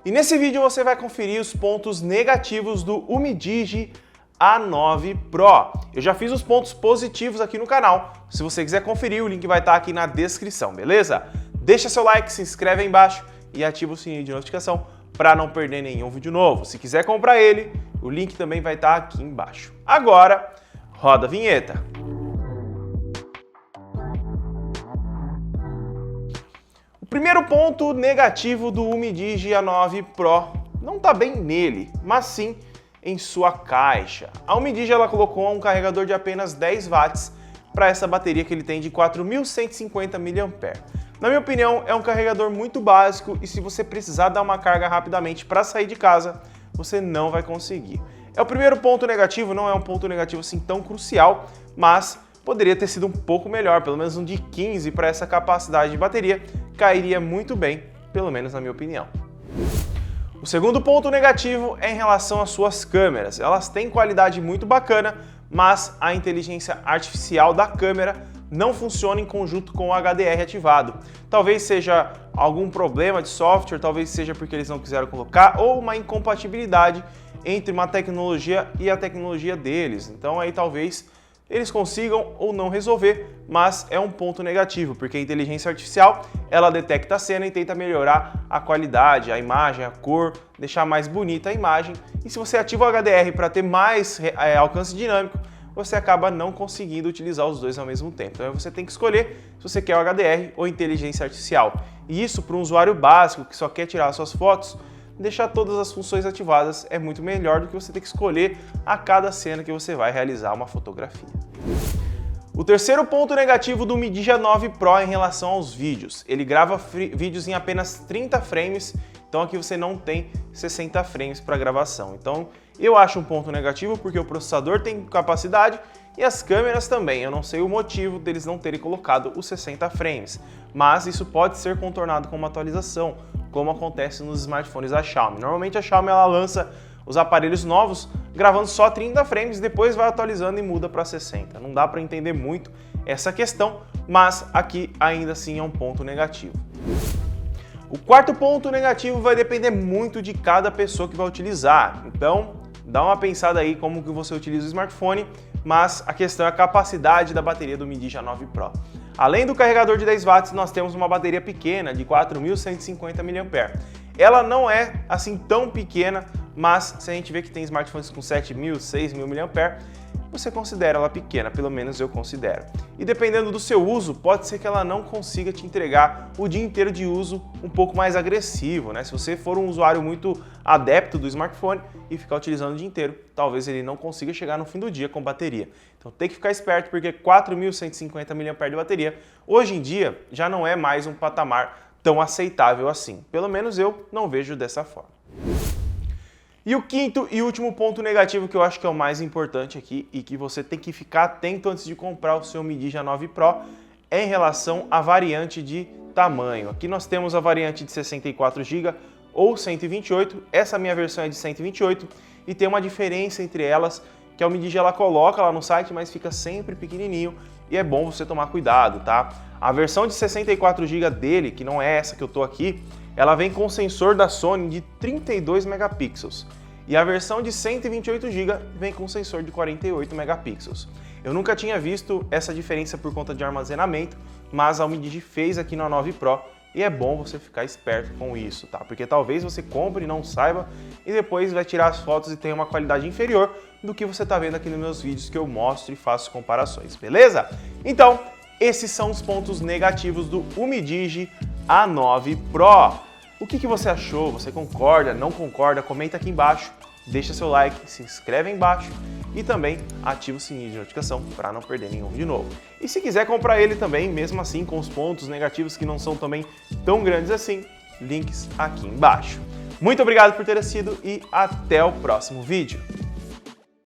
E nesse vídeo você vai conferir os pontos negativos do UMIDIGI A9 Pro. Eu já fiz os pontos positivos aqui no canal. Se você quiser conferir, o link vai estar aqui na descrição, beleza? Deixa seu like, se inscreve aí embaixo e ativa o sininho de notificação para não perder nenhum vídeo novo. Se quiser comprar ele, o link também vai estar aqui embaixo. Agora, roda a vinheta. O primeiro ponto negativo do UMIDIGI A9 Pro não está bem nele, mas sim em sua caixa. A UMIDIGI ela colocou um carregador de apenas 10 watts para essa bateria que ele tem de 4.150 mAh. Na minha opinião, é um carregador muito básico e se você precisar dar uma carga rapidamente para sair de casa, você não vai conseguir. É o primeiro ponto negativo, não é um ponto negativo assim tão crucial, mas poderia ter sido um pouco melhor, pelo menos um de 15 para essa capacidade de bateria, cairia muito bem, pelo menos na minha opinião. O segundo ponto negativo é em relação às suas câmeras. Elas têm qualidade muito bacana, mas a inteligência artificial da câmera não funciona em conjunto com o HDR ativado. Talvez seja algum problema de software, talvez seja porque eles não quiseram colocar, ou uma incompatibilidade entre uma tecnologia e a tecnologia deles. Então aí talvez eles consigam ou não resolver, mas é um ponto negativo, porque a inteligência artificial ela detecta a cena e tenta melhorar a qualidade, a imagem, a cor, deixar mais bonita a imagem. E se você ativa o HDR para ter mais alcance dinâmico, você acaba não conseguindo utilizar os dois ao mesmo tempo. Então você tem que escolher se você quer o HDR ou inteligência artificial. E isso para um usuário básico que só quer tirar suas fotos, deixar todas as funções ativadas é muito melhor do que você ter que escolher a cada cena que você vai realizar uma fotografia. O terceiro ponto negativo do UMIDIGI A9 Pro em relação aos vídeos. Ele grava vídeos em apenas 30 frames, então aqui você não tem 60 frames para gravação. Então eu acho um ponto negativo porque o processador tem capacidade e as câmeras também. Eu não sei o motivo deles não terem colocado os 60 frames, mas isso pode ser contornado com uma atualização, como acontece nos smartphones da Xiaomi. Normalmente a Xiaomi ela lança os aparelhos novos gravando só 30 frames, depois vai atualizando e muda para 60. Não dá para entender muito essa questão, mas aqui ainda assim é um ponto negativo. O quarto ponto negativo vai depender muito de cada pessoa que vai utilizar. Então, dá uma pensada aí como que você utiliza o smartphone, mas a questão é a capacidade da bateria do UMIDIGI A9 Pro. Além do carregador de 10 watts, nós temos uma bateria pequena de 4.150 mAh. Ela não é assim tão pequena, mas se a gente vê que tem smartphones com 7.000, 6.000 mAh, você considera ela pequena, pelo menos eu considero. E dependendo do seu uso, pode ser que ela não consiga te entregar o dia inteiro de uso um pouco mais agressivo, né? Se você for um usuário muito adepto do smartphone e ficar utilizando o dia inteiro, talvez ele não consiga chegar no fim do dia com bateria. Então tem que ficar esperto porque 4.150 mAh de bateria, hoje em dia, já não é mais um patamar tão aceitável assim. Pelo menos eu não vejo dessa forma. E o quinto e último ponto negativo que eu acho que é o mais importante aqui e que você tem que ficar atento antes de comprar o seu UMIDIGI A9 Pro é em relação à variante de tamanho. Aqui nós temos a variante de 64 GB ou 128, essa minha versão é de 128 e tem uma diferença entre elas que a UMIDIGI ela coloca lá no site, mas fica sempre pequenininho e é bom você tomar cuidado, tá? A versão de 64 GB dele, que não é essa que eu tô aqui, ela vem com sensor da Sony de 32 megapixels e a versão de 128 GB vem com sensor de 48 megapixels. Eu nunca tinha visto essa diferença por conta de armazenamento, mas a UMIDIGI fez aqui no A9 Pro e é bom você ficar esperto com isso, tá? Porque talvez você compre e não saiba e depois vai tirar as fotos e tenha uma qualidade inferior do que você tá vendo aqui nos meus vídeos que eu mostro e faço comparações, beleza? Então, esses são os pontos negativos do UMIDIGI A9 Pro. O que você achou? Você concorda? Não concorda? Comenta aqui embaixo, deixa seu like, se inscreve aí embaixo e também ativa o sininho de notificação para não perder nenhum vídeo novo. E se quiser comprar ele também, mesmo assim com os pontos negativos que não são também tão grandes assim, links aqui embaixo. Muito obrigado por ter assistido e até o próximo vídeo.